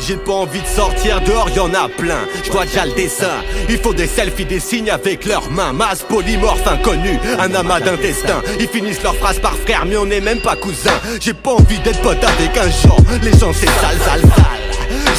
J'ai pas envie de sortir dehors, y'en a plein. J'vois déjà le dessin. Il faut des selfies, des signes avec leurs mains. Masse polymorphe inconnu, un amas d'intestin. Ils finissent leurs phrases par frère, mais on n'est même pas cousins. J'ai pas envie d'être pote avec un genre. Les gens c'est sale, sale, sale.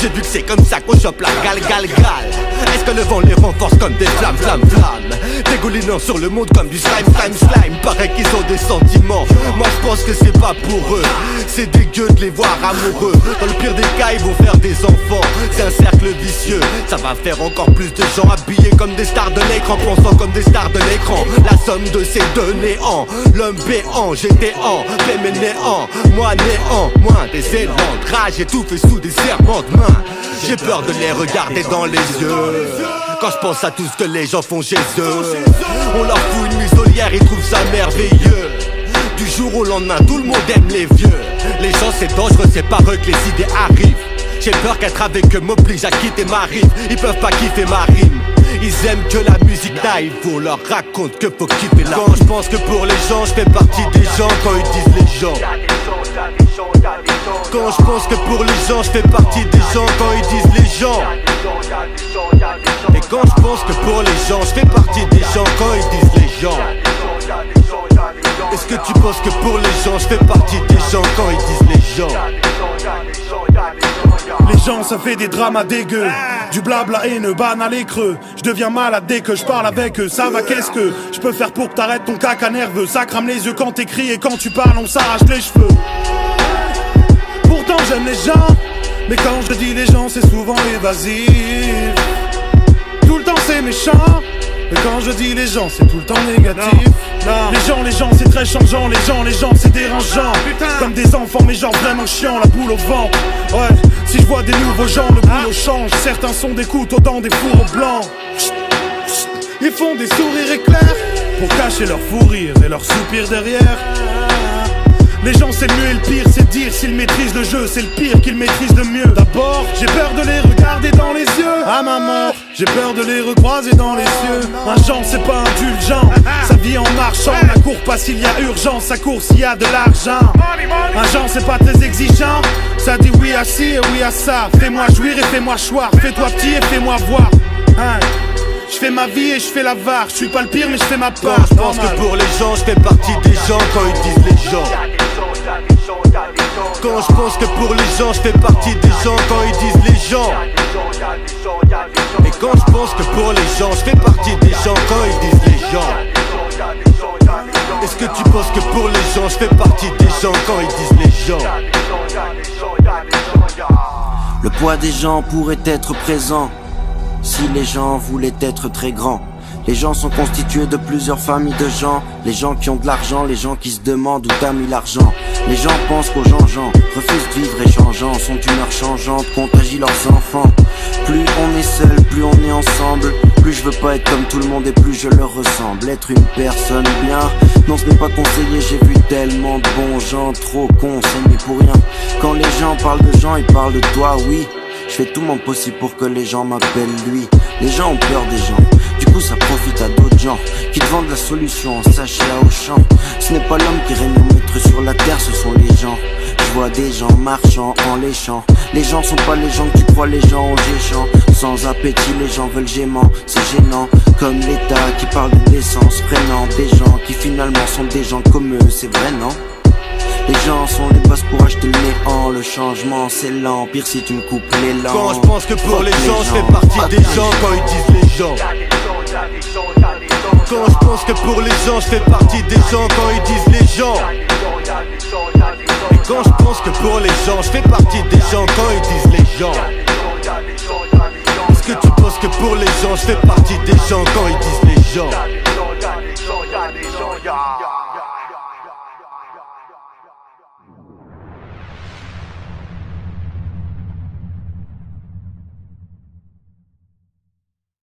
J'ai vu que c'est comme ça qu'on chope la gal, gal, gal. Est-ce que le vent les renforce comme des flammes, flammes, flammes? Dégoulinant sur le monde comme du slime, slime, slime. Paraît qu'ils ont des sentiments. Moi je pense que c'est pas pour eux. C'est dégueu de les voir amoureux. Dans le pire des cas ils vont faire des enfants. C'est un cercle vicieux. Ça va faire encore plus de gens habillés comme des stars de l'écran, pensant comme des stars de l'écran. La somme de ces deux néants. L'homme béant, j'étais en fait mes néants. Moi néant, moins des élans de rage étouffés sous des serments de main. J'ai peur de les regarder dans les yeux quand je pense à tout ce que les gens font chez eux. On leur fout une muselière, ils trouvent ça merveilleux. Du jour au lendemain, tout le monde aime les vieux. Les gens c'est dangereux, c'est par eux que les idées arrivent. J'ai peur qu'être avec eux m'oblige à quitter ma rive. Ils peuvent pas kiffer ma rime. Ils aiment que la musique naïve. On leur raconte que faut kiffer la. Quand je pense que pour les gens, je fais partie des gens quand ils disent les gens. Quand je pense que pour les gens, je fais partie des gens quand ils disent les gens. Et quand je pense que pour les gens, je fais partie des gens quand ils disent les gens. Est-ce que tu penses que pour les gens, je fais partie des gens quand ils disent les gens? Les gens ça fait des dramas dégueux, du blabla haineux, banal et creux. Je deviens malade dès que je parle avec eux. Ça va, qu'est-ce que je peux faire pour que t'arrêtes ton caca nerveux? Ça crame les yeux quand t'écris et quand tu parles on s'arrache les cheveux. Pourtant j'aime les gens, mais quand je dis les gens c'est souvent évasif. Tout le temps c'est méchant, mais quand je dis les gens c'est tout le temps négatif. Les gens c'est très changeant. Les gens c'est dérangeant. Comme des enfants mais genre vraiment chiant. La boule au vent. Ouais, si je vois des nouveaux gens le boulot change. Certains sont des couteaux dans des fourreaux blancs. Ils font des sourires éclairs pour cacher leur fou rire et leur soupir derrière. Les gens c'est le mieux et le pire, c'est dire s'ils maîtrisent le jeu, c'est le pire qu'ils maîtrisent le mieux. D'abord, j'ai peur de les regarder dans les yeux. À ma mort, j'ai peur de les recroiser dans les cieux. Un genre c'est pas indulgent, ça vit en marchant. La court pas s'il y a urgence, ça court s'il y a de l'argent. Un genre c'est pas très exigeant, ça dit oui à ci et oui à ça. Fais-moi jouir et fais-moi choir, fais-toi petit et fais-moi voir. Je fais ma vie et je fais la var, je suis pas le pire mais je fais ma part. Je pense que pour les gens, je fais partie des gens quand ils disent les gens. Quand je pense que pour les gens, je fais partie des gens quand ils disent les gens. Et quand je pense que pour les gens, je fais partie des gens quand ils disent les gens. Est-ce que tu penses que pour les gens, je fais partie des gens quand ils disent les gens? Le poids des gens pourrait être présent si les gens voulaient être très grands. Les gens sont constitués de plusieurs familles de gens. Les gens qui ont de l'argent, les gens qui se demandent où t'as mis l'argent. Les gens pensent qu'aux gens refusent de vivre et changeants, sont d'humeur changeante, contagient leurs enfants. Plus on est seul, plus on est ensemble. Plus je veux pas être comme tout le monde et plus je leur ressemble. Être une personne bien, non ce n'est pas conseillé. J'ai vu tellement de bons gens, trop conseillés pour rien. Quand les gens parlent de gens, ils parlent de toi, oui. Je fais tout mon possible pour que les gens m'appellent lui. Les gens ont peur des gens, du coup ça profite à d'autres gens qui te vendent la solution en sachet à Auchan. Ce n'est pas l'homme qui règne au maître sur la terre, ce sont les gens. Je vois des gens marchant en léchant. Les gens sont pas les gens que tu crois, les gens ont géchant. Sans appétit, les gens veulent gémant, c'est gênant. Comme l'État qui parle de décence, freinant des gens qui finalement sont des gens comme eux, c'est vrai non? Les gens sont les bases pour acheter le néant. Le changement c'est lent, pire si tu me coupes l'élan. Quand je pense que pour les gens, je fais partie des gens quand ils disent les gens. Quand je pense que pour les gens, je fais partie des gens quand ils disent les gens. Et quand je pense que pour les gens, je fais partie des gens quand ils disent les gens. Est-ce que tu penses que pour les gens, je fais partie des gens quand ils disent les gens?